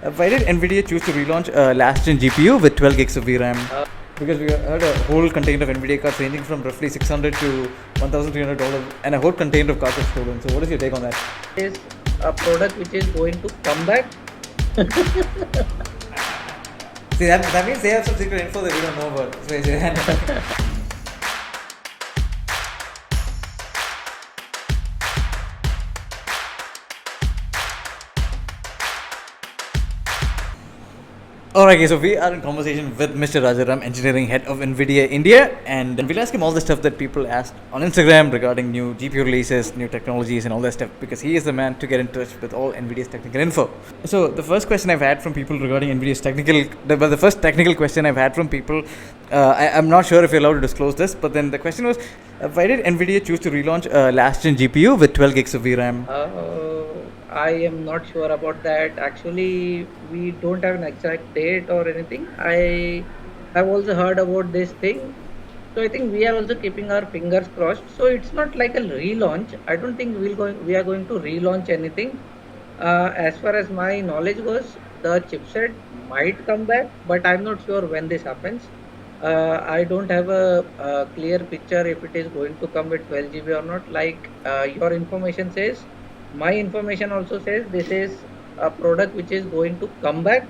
Why did NVIDIA choose to relaunch a last-gen GPU with 12 gigs of VRAM? Because we heard a whole container of NVIDIA cards ranging from roughly $600 to $1,300, and a whole container of cards was stolen. So, what is your take on that? Is a product which is going to come back. See, that means they have some secret info that we don't know about. So, raise your hand. Alright, okay, so we are in conversation with Mr. Rajaram, engineering head of NVIDIA India, and we'll ask him all the stuff that people asked on Instagram regarding new GPU releases, new technologies, and all that stuff, because he is the man to get in touch with all NVIDIA's technical info. So the first question I've had from people regarding NVIDIA's the first technical question I've had from people, I'm not sure if you're allowed to disclose this, but then the question was, why did NVIDIA choose to relaunch a last-gen GPU with 12 gigs of VRAM? I am not sure about that. Actually, we don't have an exact date or anything. I have also heard about this thing. So I think we are also keeping our fingers crossed. So it's not like a relaunch. I don't think we are going to relaunch anything. As far as my knowledge goes, the chipset might come back, but I'm not sure when this happens. I don't have a clear picture if it is going to come with 12 GB or not. Like your information says, my information also says this is a product which is going to come back,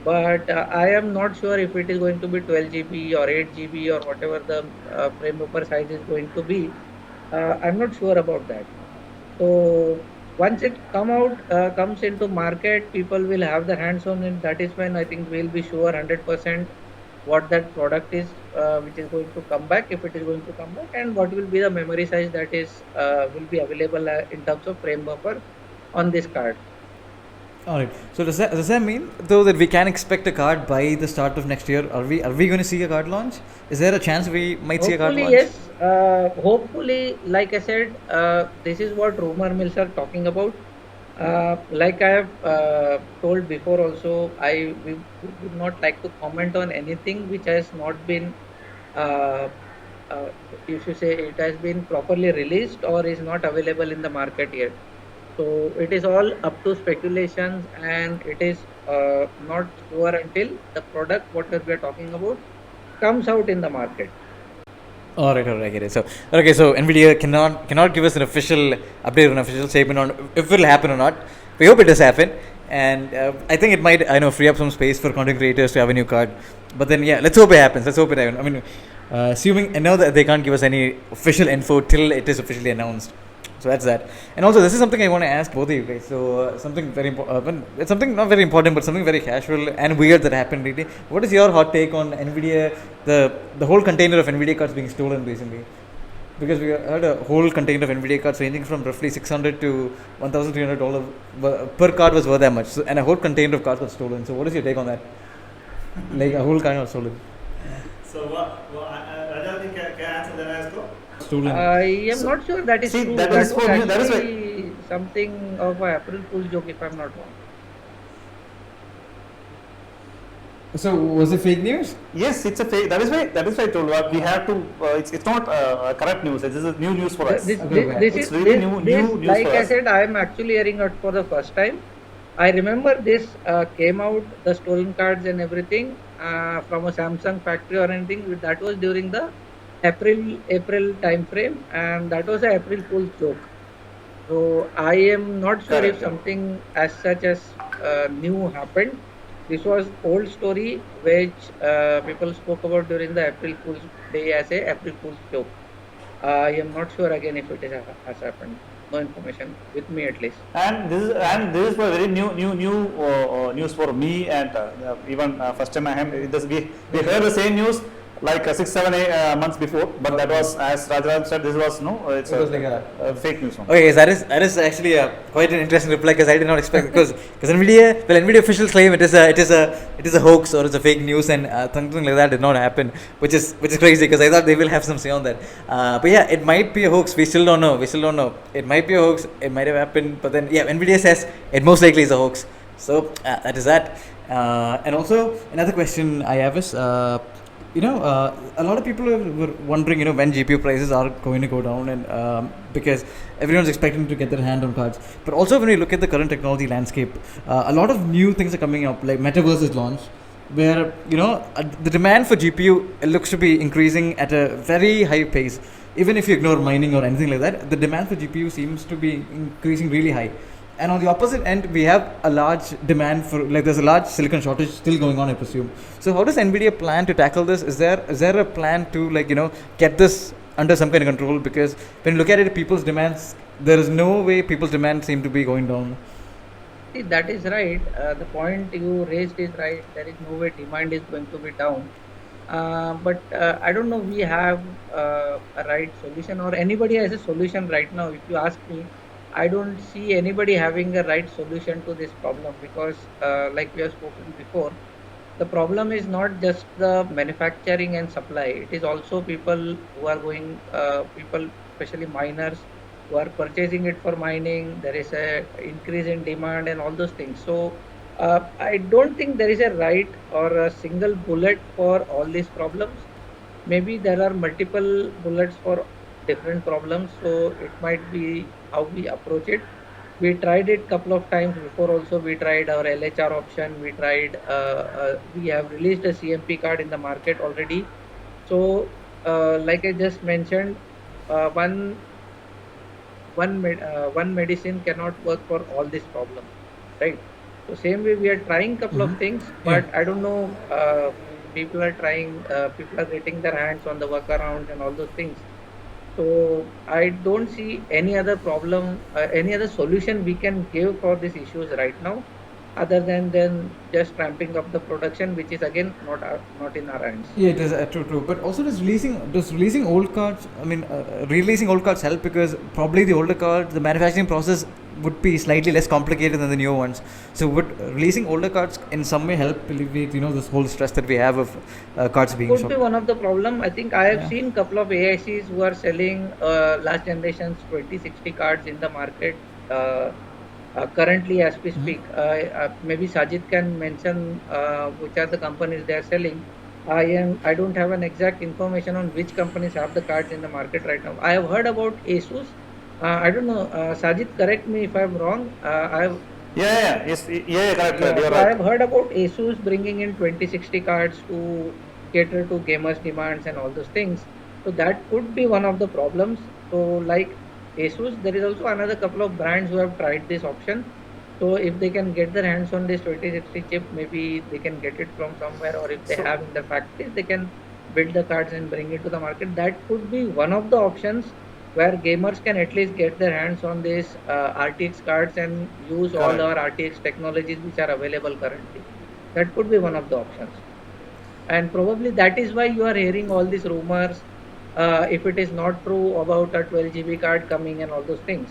but I am not sure if it is going to be 12 GB or 8 GB or whatever the frame buffer size is going to be. I'm not sure about that. So once it comes into market, people will have their hands on it. That is when I think we'll be sure 100% what that product is, which is going to come back, if it is going to come back, and what will be the memory size that is will be available in terms of frame buffer on this card. Alright, so does that mean though that we can expect a card by the start of next year? Are we going to see a card launch? Is there a chance we might see a card launch? Yes. Hopefully, like I said, this is what rumor mills are talking about. Like I have told before also, we would not like to comment on anything which has not been, uh, if you say it has been properly released or is not available in the market yet. So it is all up to speculations, and it is not sure until the product, what we are talking about, comes out in the market. Alright, I get it. So NVIDIA cannot give us an official update or an official statement on if it will happen or not. We hope it does happen, and I think it might free up some space for content creators to have a new card. But then let's hope it happens. Let's hope it happens. I mean, assuming I know that they can't give us any official info till it is officially announced. So that's that. And also, this is something I want to ask both of you guys. So something very important. It's something not very important, but something very casual and weird that happened lately. What is your hot take on NVIDIA? The whole container of NVIDIA cards being stolen recently. Because we heard a whole container of NVIDIA cards ranging from roughly $600 to $1,300 per card was worth that much. So, and a whole container of cards was stolen. So what is your take on that? Like a whole kind of stolen. So Raja, can answer that as well? Stolen. I am not sure that is true. That is for me. That is actually something of a April Fool's joke, if I'm not wrong. So was it fake news? Yes, it's a fake. That is why I told you we have to. It's not correct news. This is new news for us. This It's is really this, new this, news like for I us. said, I am actually hearing it for the first time. I remember this came out, the stolen cards and everything from a Samsung factory or anything. That was during the April time frame, and that was an April Fool's joke. So I am not sure if Correct. something as such as new happened. This was old story which people spoke about during the April Fool's Day as a April Fool's joke. I am not sure again if it has happened. No information with me at least. And this is for very new news for me, and even first time I am. We heard the same news like 6, 7, 8 months before, but that was, as Rajaram said, this was it's It was like a fake news. Okay, that is actually quite an interesting reply, because I did not expect, because NVIDIA officials claim it is a hoax or it's a fake news, and something like that did not happen, which is crazy, because I thought they will have some say on that. But it might be a hoax. We still don't know. It might be a hoax. It might have happened, but then NVIDIA says it most likely is a hoax. So that is that. And also another question I have is. a lot of people were wondering, when GPU prices are going to go down, and because everyone's expecting to get their hand on cards. But also, when we look at the current technology landscape, a lot of new things are coming up, like Metaverse is launched, where the demand for GPU looks to be increasing at a very high pace. Even if you ignore mining or anything like that, the demand for GPU seems to be increasing really high. And on the opposite end, we have a large demand for, like, there's a large silicon shortage still going on, I presume. So how does Nvidia plan to tackle this? Is there a plan to, like, get this under some kind of control? Because when you look at it, people's demands, there is no way people's demands seem to be going down. See, that is right. The point you raised is right. There is no way demand is going to be down. But I don't know we have a right solution, or anybody has a solution right now. If you ask me, I don't see anybody having a right solution to this problem, because, like we have spoken before, the problem is not just the manufacturing and supply. It is also people who are going, people, especially miners, who are purchasing it for mining. There is a increase in demand and all those things. So I don't think there is a right or a single bullet for all these problems. Maybe there are multiple bullets for different problems, so it might be how we approach it. We tried it couple of times before also. We tried our LHR option. We tried, we have released a CMP card in the market already. So like I just mentioned, uh, one one medicine cannot work for all these problems, right? So same way we are trying couple of things, Yeah. but I don't know. People are trying. People are getting their hands on the workarounds and all those things. So I don't see any other problem, any other solution we can give for these issues right now, other than just ramping up the production, which is again not in our hands. Yeah, it is true. But also, does releasing old cards? I mean, releasing old cards help, because probably the older cards, the manufacturing process would be slightly less complicated than the newer ones. So, would releasing older cards in some way help alleviate, this whole stress that we have of cards being Could be short? one of the problem. I think I have Yeah. seen couple of AICs who are selling last generation's 2060 cards in the market currently as we speak. Maybe Sajid can mention which are the companies they are selling. I don't have an exact information on which companies have the cards in the market right now. I have heard about Asus. I don't know. Sajid, correct me if I'm wrong. Yes, yeah, correct, Yeah, you're so I right. have heard about Asus bringing in 2060 cards to cater to gamers' demands and all those things. So that could be one of the problems. So like Asus, there is also another couple of brands who have tried this option. So if they can get their hands on this 2060 chip, maybe they can get it from somewhere, or if they So, have in their factories, they can build the cards and bring it to the market. That could be one of the options where gamers can at least get their hands on these RTX cards and use all correct. our RTX technologies which are available currently. That could be one of the options. And probably that is why you are hearing all these rumors, if it is not true, about a 12 GB card coming and all those things.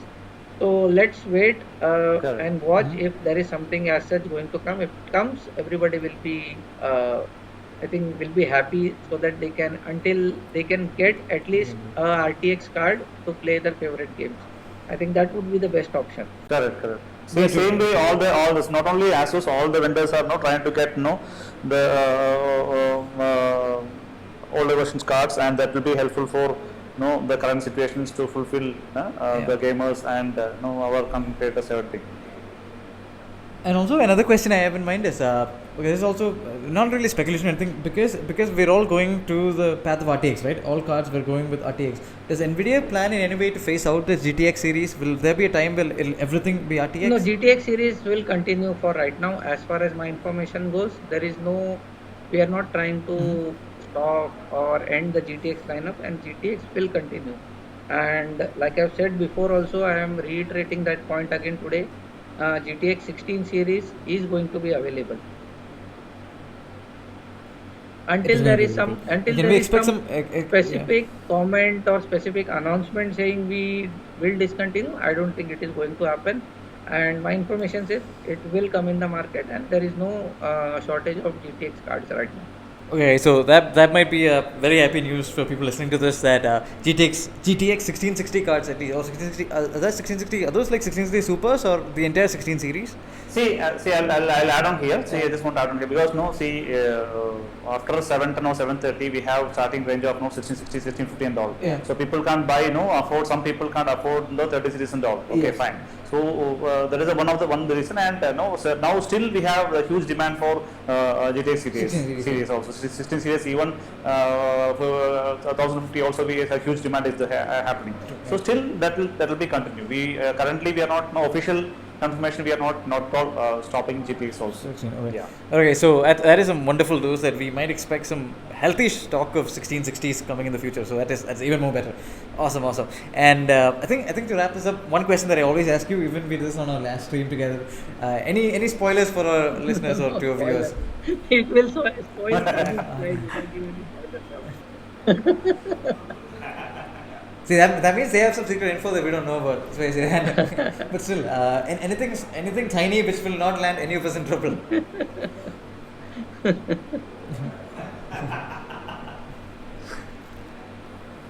So let's wait Correct. and watch if there is something as such going to come. If it comes, everybody will be, I think, will be happy, so that they can, until they can get at least a RTX card to play their favorite games. I think that would be the best option. Correct. Yeah, See, true, same true. way, all this, not only Asus, all the vendors are now trying to get, the older versions cards, and that will be helpful for, the current situations to fulfill Yeah. the gamers and our content creators, everything. And also another question I have in mind is, okay, this is also not really speculation or anything, because we're all going to the path of RTX, right? All cards we're going with RTX. Does Nvidia plan in any way to phase out the GTX series? Will there be a time where everything be No, RTX? GTX series will continue for right now. As far as my information goes, there is no, we are not trying Mm-hmm. to stop or end the GTX lineup, and GTX will continue. And like I've said before, also, I am reiterating that point again today. GTX 16 series is going to be available It is until going to there be is available. some, until Can there we is expect some some? Yeah. specific comment or specific announcement saying we will discontinue. I don't think it is going to happen. And my information says it will come in the market, and there is no shortage of GTX cards right now. Okay, so that might be a very happy news for people listening to this, that GTX 1660 cards at least, or 1660, are that 1660, are those like 1660 supers or the entire 16 series? See, I'll add on here. See, I just want to add on here because no, see, after 710 or 730, we have starting range of no 1660, 1650 and all. Yeah. So people can't buy, afford. Some people can't afford the 30 series and all. Okay, Yes. fine. So that is one reason, and no, so now still we have a huge demand for GTX 16 series. series also. 16 series even for 1050 also we a huge demand is happening. So still that will be continued. We currently we are not no official confirmation. We are not stopping GTX also. 16, okay. Yeah. Okay, so that is some wonderful news that we might expect some healthy stock of 1660s coming in the future. So that's even more better. Awesome. And I think to wrap this up, one question that I always ask you, even we did this on our last stream together. Any spoilers for our listeners or to our viewers? It will spoil any slide if I give any spoilers now. See, that means they have some secret info that we don't know about. That's why I say that. But still, anything tiny which will not land any of us in trouble.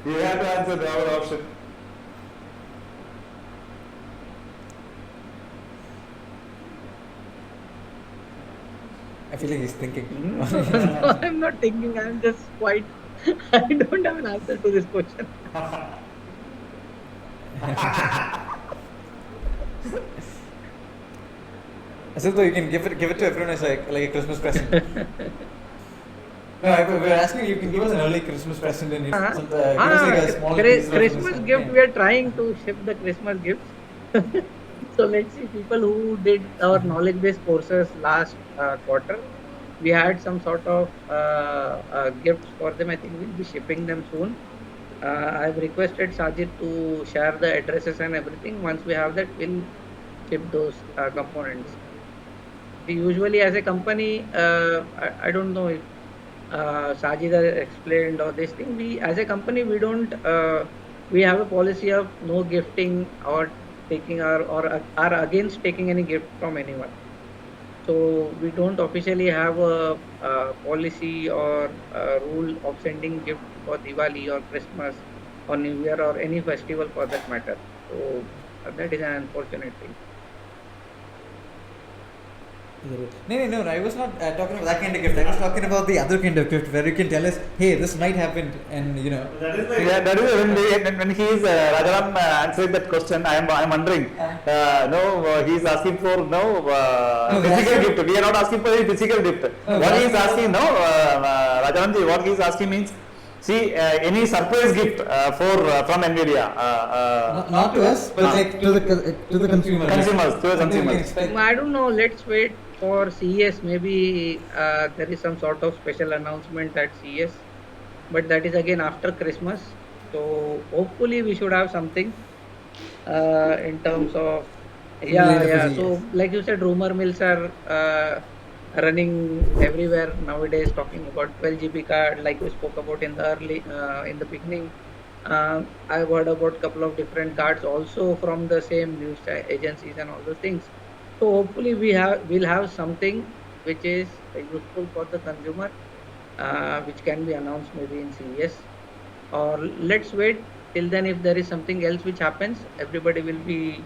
You have to answer the other option. I feel like he's thinking. No, I'm not thinking. I'm just quite. I don't have an answer to this question. So though you can give it to everyone as like a Christmas present. No, we're asking you can give us an early Christmas present and give us like a small piece of Christmas gift. yeah. We are trying to ship the Christmas gifts. So let's see. People who did our knowledge-based courses last quarter, we had some sort of gifts for them. I think we'll be shipping them soon. I've requested Sajid to share the addresses and everything. Once we have that, we'll ship those components. We usually, as a company, I don't know if Sajid has explained or this thing. We, as a company, we don't. We have a policy of no gifting or taking or are against taking any gift from anyone. So we don't officially have a policy or a rule of sending gift for Diwali or Christmas or New Year or any festival for that matter. So that is an unfortunate thing. No. I was not talking about that kind of gift. I was talking about the other kind of gift where you can tell us, hey, this might happen, and you know. That is when he is Rajaram answering that question. I am wondering. He is asking for physical gift. We are not asking for any physical gift. What he is asking, Rajaramji, what he is asking means. See, any surprise gift from Nvidia. Not to us, but like to the consumer. Consumers, to the consumers. I don't know. Let's wait for CES. Maybe there is some sort of special announcement at CES, but that is again after Christmas. So hopefully we should have something in terms of yeah. So like you said, rumor mills are running everywhere nowadays, talking about 12 GB card, like we spoke about in the in the beginning. I've heard about a couple of different cards also from the same news agencies and all those things. So hopefully we'll have something which is useful for the consumer, which can be announced maybe in CES. Or let's wait till then. If there is something else which happens, everybody will be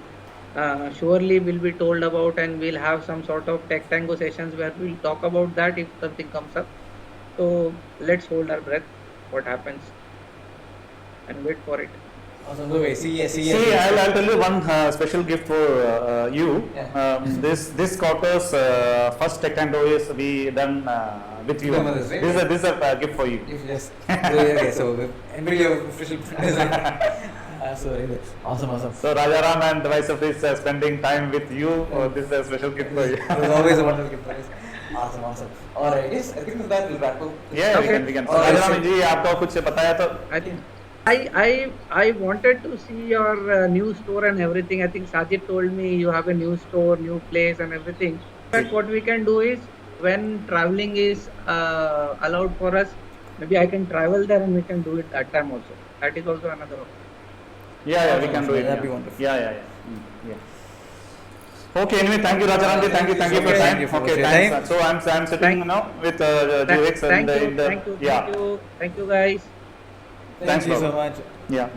surely will be told about, and we'll have some sort of tech tango sessions where we'll talk about that if something comes up. So let's hold our breath. What happens? And wait for it. Awesome. See, I'll tell you one special gift for you. Yeah. This quarter's first Tech and OS we done with you. This, right? This is a gift for you. Yes. Okay, so NVIDIA official design. Awesome. So Rajaram and Vice is spending time with you. This is a special gift for you. It was always a wonderful gift for us. Awesome. Alright, yes, I think with that we'll wrap up. Yeah, Okay. we can. Alright, Rajaram जी आपको कुछ बताया तो I think I wanted to see your new store and everything. I think Sajid told me you have a new store, new place and everything. But what we can do is when traveling is allowed for us, maybe I can travel there and we can do it that time also. That is also another option. Yeah, we can do it. That'd be wonderful. Yeah. Okay, anyway, thank you, Rajaram. Thank you for your Okay. time. Thank you for Okay, your thanks. time. So I'm sitting Thank- now with G-Rex and Thank you, in the thank you, yeah. thank you guys. Thanks, Thank you so brother. much. Yeah.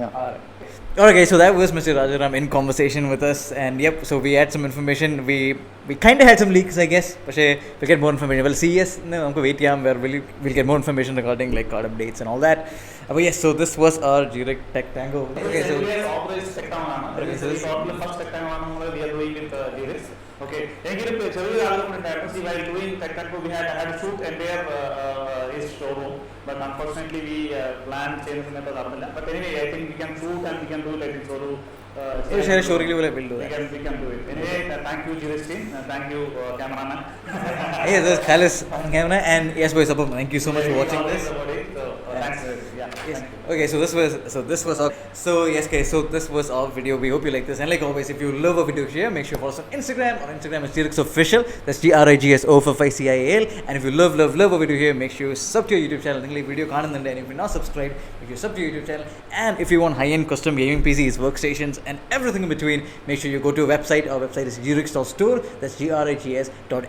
Alright, guys, so that was Mr. Rajaram in conversation with us, and yep, so we had some information. We kind of had some leaks, I guess, but we'll get more information. Well, see, yes, no, हमको wait यहाँ where we'll get more information regarding like card updates and all that. But yes, so this was our G-Rex Tech Tango. Okay, so Okay, so this is the first tech time we are doing with G-Rex. Okay, എങ്കിലും ചെറിയ ആളുകളുണ്ടായിരുന്നു. See, while doing tech tango, we had to shoot entire his showroom, but unfortunately we planned ചെയ്യുന്ന സമയത്ത് അത് നടന്നില്ല. But anyway, I think we can shoot and we can do it. I think so. showroom will do We that. can do it. Anyway, thank you, G-Rex team. Thank you, cameraman. Hey, this is Khalis on camera, and yes, boys, thank you so much for watching this. Thanks. Yeah. Yes. Thank you. Okay, so this was our yes guys, so this was our video. We hope you like this, and like always, if you love our video here, make sure you follow us on Instagram. On Instagram is G-Rex Official. That's GRIGSO55CIAL. And if you love our video here, make sure you sub to your YouTube channel. Like video കാണുന്നുണ്ട്, and if you're not subscribed, make sure you sub to your YouTube channel. And if you want high-end custom gaming PCs, workstations, and everything in between, make sure you go to our website. Our website is grix.store. That's GRIGS.store.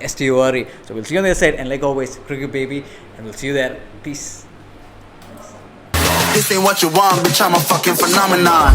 So we'll see you on the other side, and like always, cricket baby, and we'll see you there. Peace. This ain't what you want, bitch, I'm a fucking phenomenon.